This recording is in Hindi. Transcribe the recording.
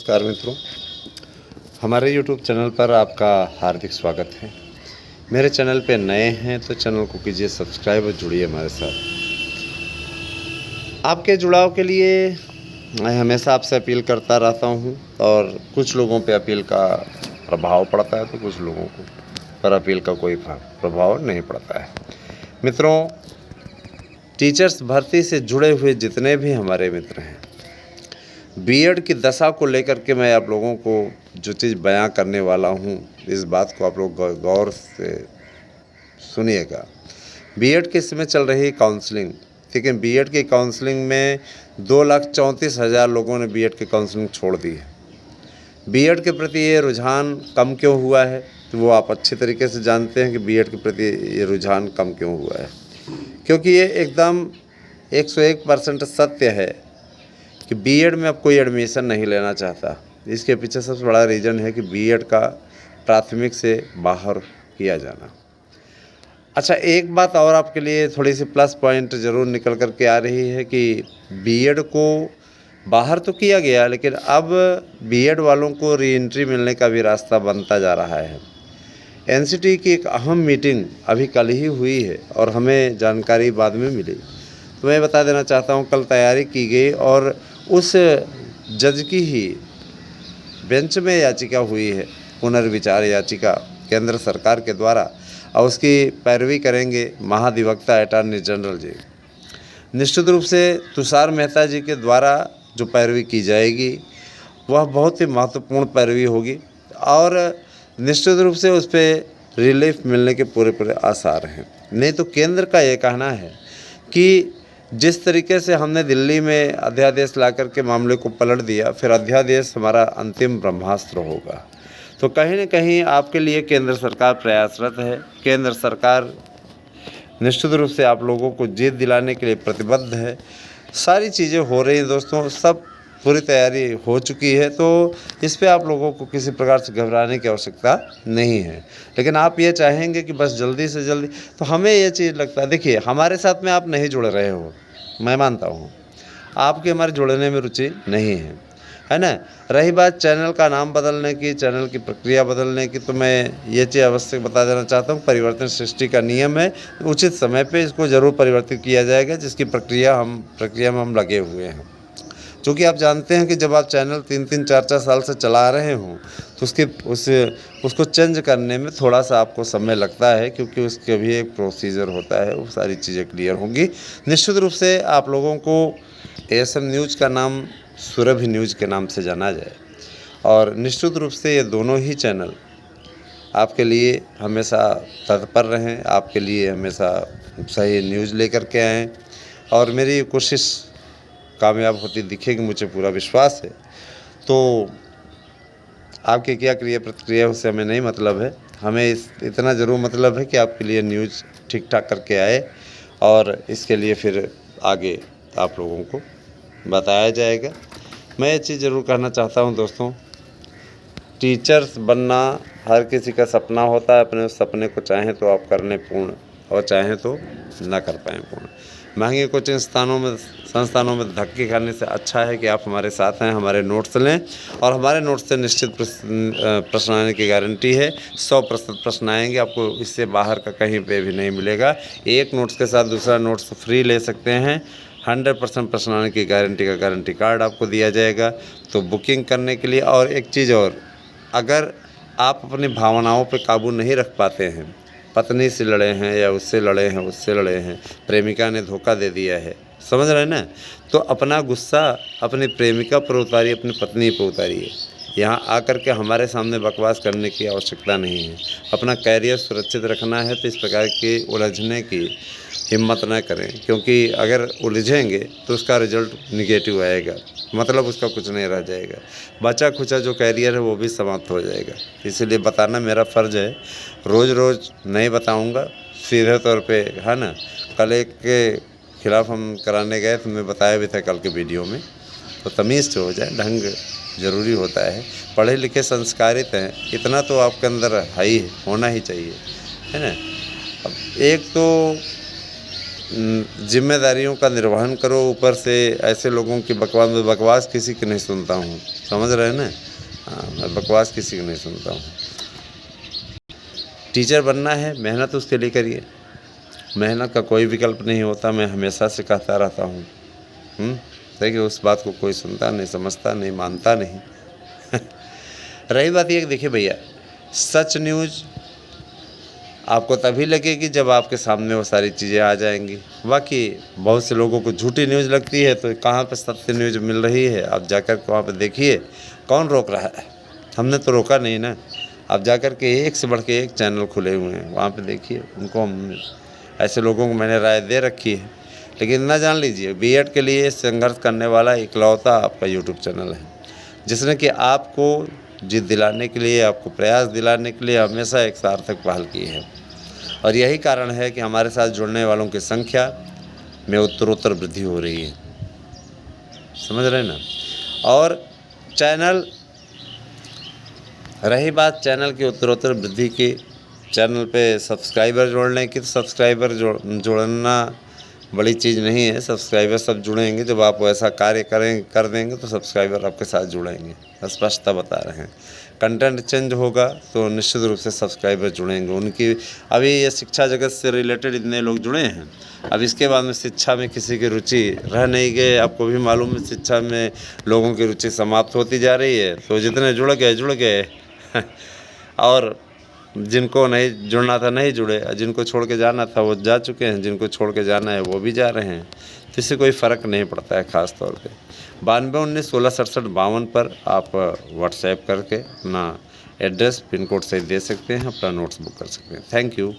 नमस्कार मित्रों, हमारे YouTube चैनल पर आपका हार्दिक स्वागत है। मेरे चैनल पे नए हैं तो चैनल को कीजिए सब्सक्राइब और जुड़िए हमारे साथ। आपके जुड़ाव के लिए मैं हमेशा आपसे अपील करता रहता हूँ और कुछ लोगों पे अपील का प्रभाव पड़ता है तो कुछ लोगों को पर अपील का कोई प्रभाव नहीं पड़ता है। मित्रों, टीचर्स भर्ती से जुड़े हुए जितने भी हमारे मित्र हैं, बीएड की दशा को लेकर के मैं आप लोगों को जो चीज़ बयां करने वाला हूं, इस बात को आप लोग गौर से सुनिएगा। बीएड के समय चल रही काउंसलिंग, लेकिन बीएड की काउंसलिंग में 2,34,000 लोगों ने बीएड की काउंसलिंग छोड़ दी है। बीएड के प्रति ये रुझान कम क्यों हुआ है, तो वो आप अच्छी तरीके से जानते हैं कि बीएड के प्रति ये रुझान कम क्यों हुआ है। क्योंकि ये एकदम 101% सत्य है कि बीएड में अब कोई एडमिशन नहीं लेना चाहता। इसके पीछे सबसे बड़ा रीज़न है कि बीएड का प्राथमिक से बाहर किया जाना। अच्छा, एक बात और आपके लिए थोड़ी सी प्लस पॉइंट ज़रूर निकल कर के आ रही है कि बीएड को बाहर तो किया गया, लेकिन अब बीएड वालों को रीएंट्री मिलने का भी रास्ता बनता जा रहा है। एनसीटी की एक अहम मीटिंग अभी कल ही हुई है और हमें जानकारी बाद में मिली, तो मैं बता देना चाहता हूँ, कल तैयारी की गई और उस जज की ही बेंच में याचिका हुई है, पुनर्विचार याचिका केंद्र सरकार के द्वारा, और उसकी पैरवी करेंगे महाधिवक्ता अटॉर्नी जनरल जी। निश्चित रूप से तुषार मेहता जी के द्वारा जो पैरवी की जाएगी वह बहुत ही महत्वपूर्ण पैरवी होगी और निश्चित रूप से उस पर रिलीफ मिलने के पूरे आसार हैं। नहीं तो केंद्र का ये कहना है कि जिस तरीके से हमने दिल्ली में अध्यादेश ला कर के मामले को पलट दिया, फिर अध्यादेश हमारा अंतिम ब्रह्मास्त्र होगा। तो कहीं न कहीं आपके लिए केंद्र सरकार प्रयासरत है। केंद्र सरकार निश्चित रूप से आप लोगों को जीत दिलाने के लिए प्रतिबद्ध है। सारी चीज़ें हो रही हैं दोस्तों, सब पूरी तैयारी हो चुकी है, तो इस पे आप लोगों को किसी प्रकार से घबराने की आवश्यकता नहीं है। लेकिन आप ये चाहेंगे कि बस जल्दी से जल्दी, तो हमें ये चीज़ लगता है, देखिए हमारे साथ में आप नहीं जुड़ रहे हो, मैं मानता हूँ आपके हमारे जुड़ने में रुचि नहीं है ना। रही बात चैनल का नाम बदलने की, चैनल की प्रक्रिया बदलने की, तो मैं ये चीज़ अवश्य बता देना चाहता हूँ, परिवर्तन सृष्टि का नियम है। उचित समय पे इसको ज़रूर परिवर्तित किया जाएगा, जिसकी प्रक्रिया में हम लगे हुए हैं। क्योंकि आप जानते हैं कि जब आप चैनल 3-3, 4-4 साल से चला रहे हों तो उसको चेंज करने में थोड़ा सा आपको समय लगता है, क्योंकि उसके भी एक प्रोसीजर होता है, वो सारी चीज़ें क्लियर होंगी। निश्चित रूप से आप लोगों को एएसएम न्यूज़ का नाम सुरभि न्यूज़ के नाम से जाना जाए और निश्चित रूप से ये दोनों ही चैनल आपके लिए हमेशा तत्पर रहें, आपके लिए हमेशा सही न्यूज़ लेकर के आएँ और मेरी कोशिश कामयाब होती दिखेगी, मुझे पूरा विश्वास है। तो आपकी क्या क्रिया प्रतिक्रिया उससे हमें नहीं मतलब है, हमें इतना ज़रूर मतलब है कि आपके लिए न्यूज़ ठीक ठाक करके आए और इसके लिए फिर आगे आप लोगों को बताया जाएगा। मैं ये चीज़ ज़रूर कहना चाहता हूँ दोस्तों, टीचर्स बनना हर किसी का सपना होता है। अपने उस सपने को चाहें तो आप कर लें पूर्ण और चाहें तो ना कर पाएँ पूर्ण। महंगे कोचिंग संस्थानों में धक्के खाने से अच्छा है कि आप हमारे साथ हैं, हमारे नोट्स लें और हमारे नोट्स से निश्चित प्रश्न आने की गारंटी है। 100% प्रश्न आएंगे, आपको इससे बाहर का कहीं पे भी नहीं मिलेगा। एक नोट्स के साथ दूसरा नोट्स फ्री ले सकते हैं। 100% प्रश्न आने की गारंटी का गारंटी कार्ड आपको दिया जाएगा। तो बुकिंग करने के लिए, और एक चीज़ और, अगर आप अपनी भावनाओं पर काबू नहीं रख पाते हैं, पत्नी से लड़े हैं या उससे लड़े हैं, प्रेमिका ने धोखा दे दिया है, समझ रहे हैं ना, तो अपना गुस्सा अपनी प्रेमिका पर उतारिए, अपनी पत्नी पर उतारिए। यहाँ आकर के हमारे सामने बकवास करने की आवश्यकता नहीं है। अपना कैरियर सुरक्षित रखना है तो इस प्रकार के उलझने की हिम्मत न करें, क्योंकि अगर उलझेंगे तो उसका रिजल्ट निगेटिव आएगा, मतलब उसका कुछ नहीं रह जाएगा। बचा खुचा जो कैरियर है वो भी समाप्त हो जाएगा। इसलिए बताना मेरा फ़र्ज़ है, रोज़ रोज़ नहीं बताऊंगा, सीधे तौर पे, है ना। कल एक के खिलाफ़ हम कराने गए तो मैं बताया भी था कल के वीडियो में, तो तमीज़ से हो जाए, ढंग ज़रूरी होता है। पढ़े लिखे संस्कारित हैं, इतना तो आपके अंदर है ही, होना ही चाहिए, है ना। अब एक तो जिम्मेदारियों का निर्वहन करो, ऊपर से ऐसे लोगों की बकवास किसी की नहीं सुनता हूँ, समझ रहे हैं ना। हाँ, मैं बकवास किसी की नहीं सुनता हूँ। टीचर बनना है, मेहनत उसके लिए करिए, मेहनत का कोई विकल्प नहीं होता, मैं हमेशा से कहता रहता हूँ। देखिए उस बात को कोई सुनता नहीं, समझता नहीं, मानता नहीं। रही बात ये कि देखिए भैया, सच न्यूज़ आपको तभी लगेगी जब आपके सामने वो सारी चीज़ें आ जाएंगी। बाकी बहुत से लोगों को झूठी न्यूज़ लगती है, तो कहाँ पे सत्य न्यूज़ मिल रही है आप जाकर के वहाँ पे देखिए। कौन रोक रहा है? हमने तो रोका नहीं ना। आप जाकर के एक से बढ़ के एक चैनल खुले हुए हैं, वहाँ पे देखिए। उनको ऐसे लोगों को मैंने राय दे रखी है। लेकिन ना जान लीजिए, बीएड के लिए संघर्ष करने वाला इकलौता आपका यूट्यूब चैनल है, जिसने कि आपको जीत दिलाने के लिए, आपको प्रयास दिलाने के लिए हमेशा एक सार्थक पहल की है। और यही कारण है कि हमारे साथ जुड़ने वालों की संख्या में उत्तरोत्तर वृद्धि हो रही है, समझ रहे हैं ना। और चैनल, रही बात चैनल की उत्तरोत्तर वृद्धि की, चैनल पे सब्सक्राइबर जोड़ने की, तो सब्सक्राइबर जोड़ना बड़ी चीज़ नहीं है। सब्सक्राइबर सब जुड़ेंगे जब आप वैसा कार्य कर देंगे, तो सब्सक्राइबर आपके साथ जुड़ेंगे, स्पष्टता बता रहे हैं। कंटेंट चेंज होगा तो निश्चित रूप से सब्सक्राइबर जुड़ेंगे। उनकी अभी ये शिक्षा जगत से रिलेटेड इतने लोग जुड़े हैं, अब इसके बाद में शिक्षा में किसी की रुचि रह नहीं गए। आपको भी मालूम है, शिक्षा में लोगों की रुचि समाप्त होती जा रही है, तो जितने जुड़ गए और जिनको नहीं जुड़ना था नहीं जुड़े, जिनको छोड़ के जाना था वो जा चुके हैं, जिनको छोड़ के जाना है वो भी जा रहे हैं। तो इससे कोई फ़र्क नहीं पड़ता है। ख़ास तौर पे 9219166752 पर आप व्हाट्सएप करके अपना एड्रेस पिन कोड सही दे सकते हैं, अपना नोट्स बुक कर सकते हैं। Thank you.